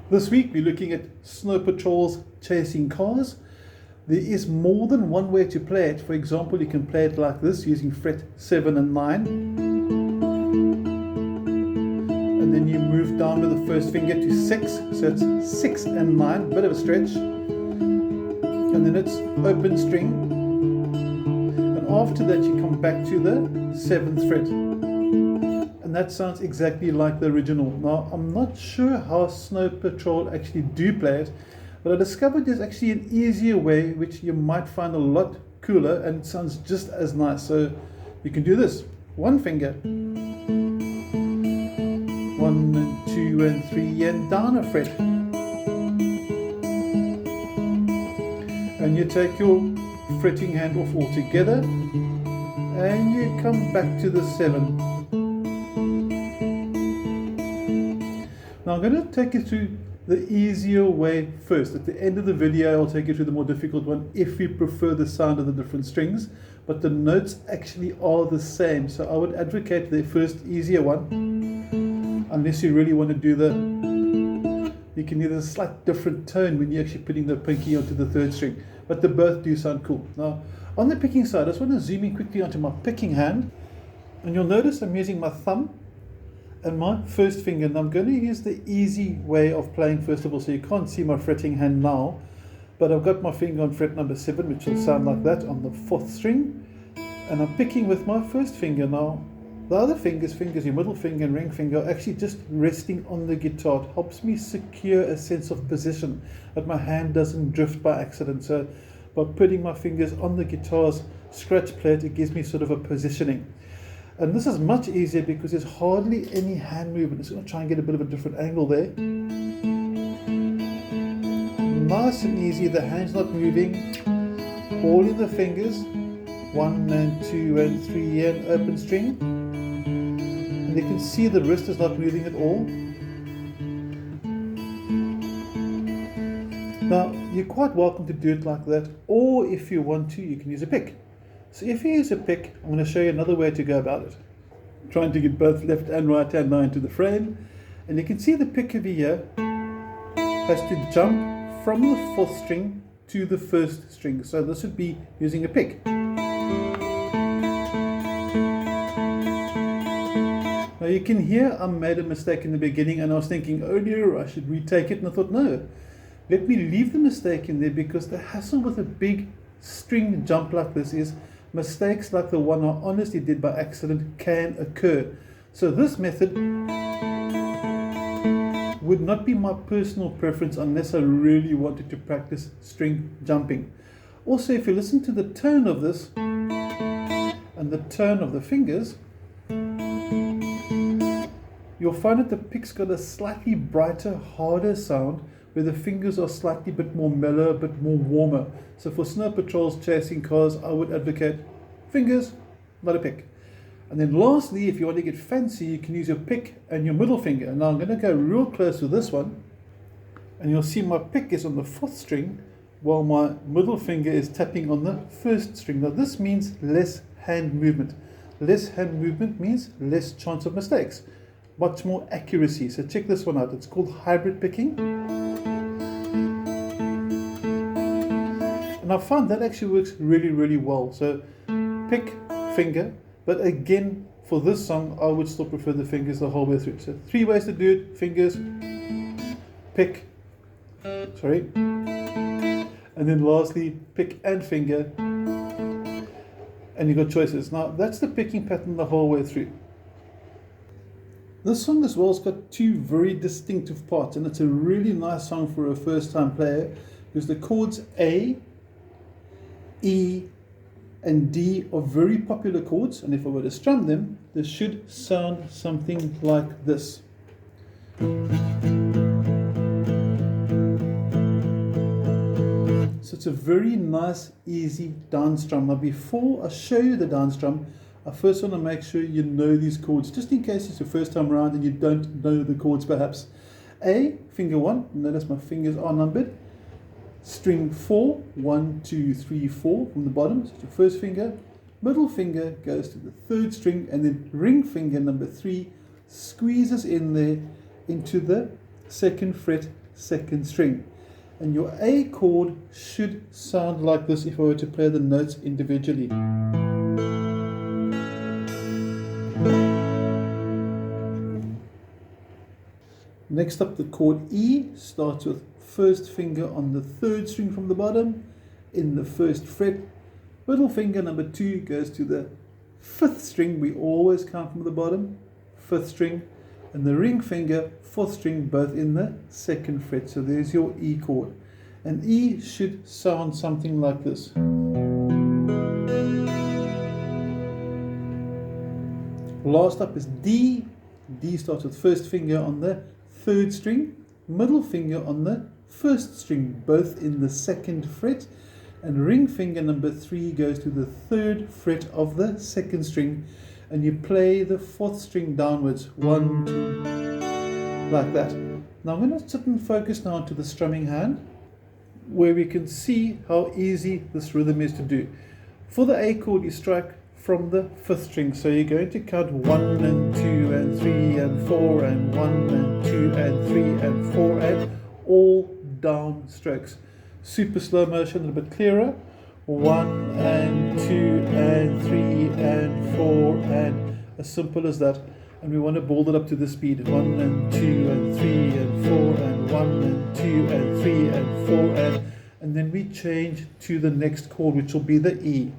This week we're looking at Snow Patrol's Chasing Cars. There is more than one way to play it. For example, you can play it like this using fret 7 and 9. And then you move down with the first finger to 6. So it's 6 and 9, bit of a stretch. And then it's open string. And after that you come back to the 7th fret. And that sounds exactly like the original. Now, I'm not sure how Snow Patrol actually do play it, but I discovered there's actually an easier way which you might find a lot cooler and it sounds just as nice. So you can do this. One finger. 1 and 2 and 3 and down a fret. And you take your fretting hand off altogether and you come back to the 7. Now I'm going to take you through the easier way first. At the end of the video I'll take you through the more difficult one if you prefer the sound of the different strings, but the notes actually are the same, so I would advocate the first easier one, unless you really want to do you can hear a slight different tone when you're actually putting the pinky onto the 3rd string, but they both do sound cool. Now on the picking side I just want to zoom in quickly onto my picking hand, and you'll notice I'm using my thumb and my first finger, and I'm going to use the easy way of playing first of all, so you can't see my fretting hand now, but I've got my finger on fret number 7, which will sound like that on the 4th string, and I'm picking with my first finger. Now the other fingers, your middle finger and ring finger, are actually just resting on the guitar. It helps me secure a sense of position, that my hand doesn't drift by accident. So by putting my fingers on the guitar's scratch plate, it gives me sort of a positioning. And this is much easier because there's hardly any hand movement. It's going to try and get a bit of a different angle there. Nice and easy, the hand's not moving. All in the fingers. 1 and 2 and 3 and open string. And you can see the wrist is not moving at all. Now, you're quite welcome to do it like that, or if you want to, you can use a pick. So if you use a pick, I'm going to show you another way to go about it. I'm trying to get both left and right hand now into the frame. And you can see the pick over here has to jump from the 4th string to the 1st string. So this would be using a pick. Now you can hear I made a mistake in the beginning, and I was thinking, oh no, I should retake it. And I thought, no, let me leave the mistake in there, because the hassle with a big string jump like this is mistakes like the one I honestly did by accident can occur. So this method would not be my personal preference unless I really wanted to practice string jumping. Also, if you listen to the tone of this and the tone of the fingers, you'll find that the pick's got a slightly brighter, harder sound, where the fingers are slightly bit more mellow, a bit more warmer. So for Snow Patrol's Chasing Cars, I would advocate fingers, not a pick. And then lastly, if you want to get fancy, you can use your pick and your middle finger. Now I'm going to go real close with this one, and you'll see my pick is on the 4th string, while my middle finger is tapping on the 1st string. Now this means less hand movement. Less hand movement means less chance of mistakes, much more accuracy. So check this one out. It's called hybrid picking. And I found that actually works really, really well. So pick, finger, but again, for this song, I would still prefer the fingers the whole way through. So 3 ways to do it: fingers, pick, and then lastly, pick and finger, and you've got choices. Now, that's the picking pattern the whole way through. This song as well has got 2 very distinctive parts, and it's a really nice song for a first-time player, because the chords A, E, and D are very popular chords, and if I were to strum them, this should sound something like this. So it's a very nice, easy down strum. Now before I show you the down strum, I first want to make sure you know these chords, just in case it's your first time around and you don't know the chords perhaps. A, finger 1, notice my fingers are numbered. String 4, 1, 2, 3, 4 from the bottom, so it's your first finger. Middle finger goes to the 3rd string, and then ring finger number 3 squeezes in there into the 2nd fret second string. And your A chord should sound like this if I were to play the notes individually. Next up, the chord E starts with first finger on the third string from the bottom in the first fret. Middle finger number 2 goes to the fifth string. We always count from the bottom, fifth string, and the ring finger, fourth string, both in the second fret. So there's your E chord. And E should sound something like this. Last up is D. D starts with first finger on the third string, middle finger on the first string, both in the second fret, and ring finger number 3 goes to the third fret of the second string, and you play the fourth string downwards, 1, 2, like that. Now I'm going to sit and focus now to the strumming hand, where we can see how easy this rhythm is to do. For the A chord, you strike from the fifth string, so you're going to count 1 and 2 and 3 and 4 and 1 and 2 and 3 and 4 and all down strokes. Super slow motion, a little bit clearer. 1 and 2 and 3 and 4 and as simple as that. And we want to build it up to the speed. 1 and 2 and 3 and 4 and 1 and 2 and 3 and 4 and then we change to the next chord, which will be the E.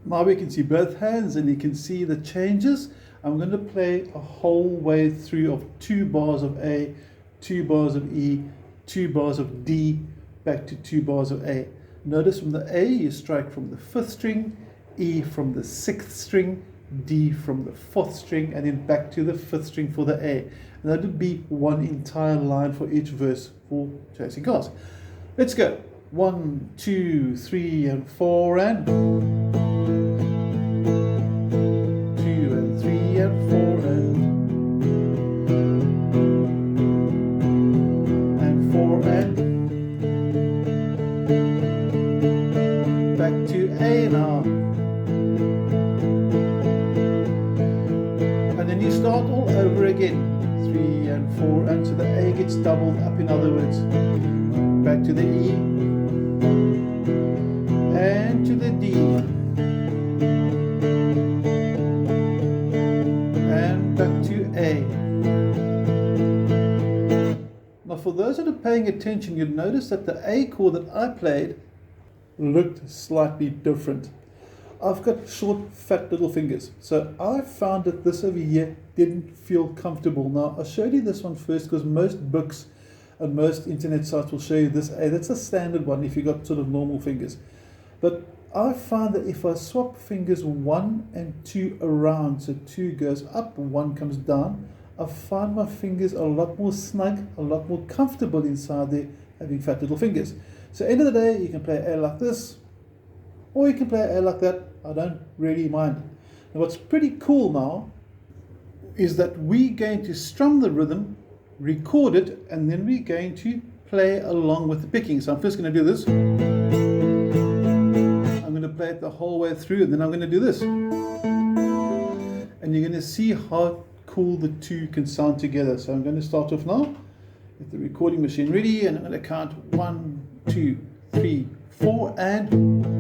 Now we can see both hands and you can see the changes. I'm going to play a whole way through of 2 bars of A, 2 bars of E, 2 bars of D, back to 2 bars of A. Notice from the A you strike from the 5th string, E from the 6th string, D from the 4th string, and then back to the 5th string for the A. And that would be one entire line for each verse for Chasing Cars. Let's go. 1, 2, 3 and 4 and 2 and 3 and 4 and 4 and back to A now. And then you start all over again. 3 and 4 and so the A gets doubled up, in other words. Back to the E and to the D and back to A. Now for those that are paying attention, you'll notice that the A chord that I played looked slightly different. I've got short, fat little fingers, so I found that this over here didn't feel comfortable. Now I showed you this one first because most books and most internet sites will show you this A. That's a standard one if you've got sort of normal fingers. But I find that if I swap fingers 1 and 2 around, so 2 goes up, 1 comes down, I find my fingers a lot more snug, a lot more comfortable inside there, having fat little fingers. So end of the day, you can play A like this, or you can play A like that. I don't really mind. Now what's pretty cool now is that we're going to strum the rhythm, record it, and then we're going to play along with the picking. So I'm first going to do this. I'm going to play it the whole way through, and then I'm going to do this. And you're going to see how cool the two can sound together. So I'm going to start off now with the recording machine ready, and I'm going to count 1, 2, 3, 4, and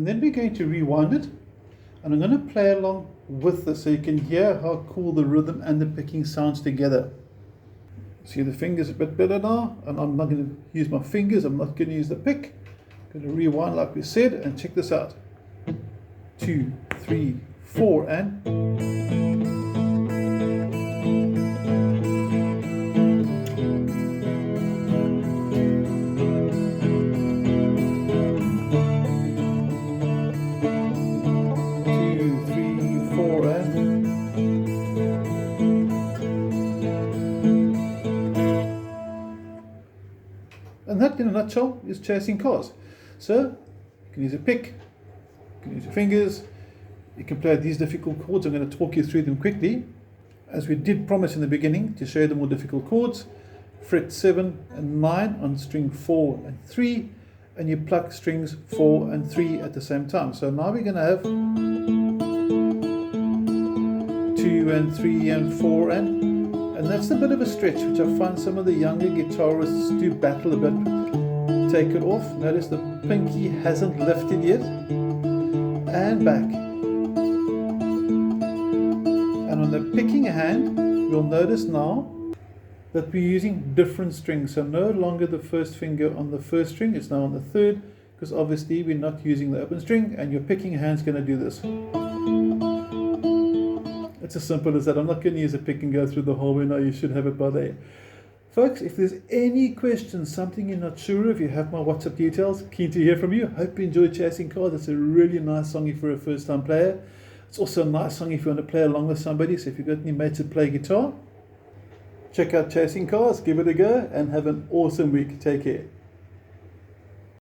then we're going to rewind it, and I'm going to play along with this so you can hear how cool the rhythm and the picking sounds together. See the fingers a bit better now, and I'm not going to use my fingers, I'm not going to use the pick. I'm going to rewind like we said, and check this out. 2, 3, 4, and and that, in a nutshell, is chasing cars. So, you can use a pick, you can use your fingers, you can play these difficult chords. I'm going to talk you through them quickly. as we did promise in the beginning, to show you the more difficult chords, fret 7 and 9 on string 4 and 3, and you pluck strings 4 and 3 at the same time. So now we're going to have 2 and 3 and 4, and that's a bit of a stretch, which I find some of the younger guitarists do battle a bit. Take it off. Notice the pinky hasn't lifted yet. And back. And on the picking hand, you'll notice now that we're using different strings. So no longer the first finger on the first string, it's now on the third, because obviously we're not using the open string, and your picking hand's going to do this. It's as simple as that. I'm not going to use a pick and go through the whole way now. You should have it by there. Folks, if there's any questions, something you're not sure of, you have my WhatsApp details. Keen to hear from you. Hope you enjoy Chasing Chords. It's a really nice song for a first-time player. It's also a nice song if you want to play along with somebody. So if you've got any mates that play guitar, check out Chasing Chords, give it a go, and have an awesome week. Take care.